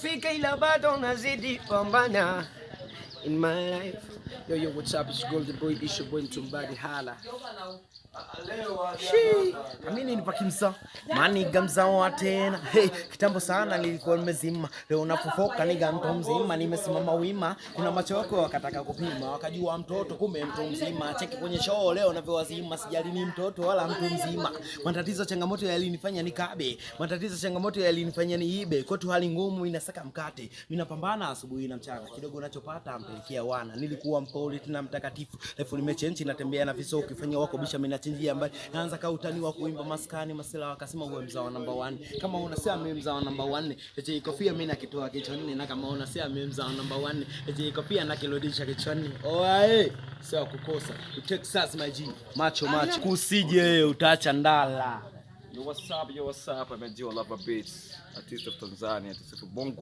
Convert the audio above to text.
umefika ila bado nazidi pambana in my life. Yo, what's up? It's Golden Boy, it's your boy Mtumbadi Hala. Amini nipa kimsa mani gamzawa tena. Hey, kitambo sana nilikuwa nimezima. Leo nafufoka niga mtu mzima, nimesimama wima. Kuna macho yako wakataka kupima, wakajua mtoto kumbe mtu mzima. Cheki kwenye show leo navyowazima, sijali ni mtoto wala mtu mzima. Matatizo changamoto yalinifanya nikabe, matatizo changamoto yalinifanya niibe. Kwetu hali ngumu inasaka mkate, mimi napambana asubuhi na mchana. Kidogo nachopata mpelekea wana. Nilikuwa mpole tena mtakatifu, life nimechange, natembea na viso ukifanya wako bisha mimi nachenjia mbali. Naanza ka utani wa kuimba maskani, masela wakasema wewe mzao number 1. Kama unasema mimi mzao number 1, eti kofia mimi nakitoa kichwani, na kama unasema mimi mzao number 1, eti kofia nakirudisha kichwani. Oae, sio kukosa. Texas my G, macho kusije utaacha ndala. Yo, what's up? I'm a Gio Lover Beats, artist of Tanzania, artist of Bongo.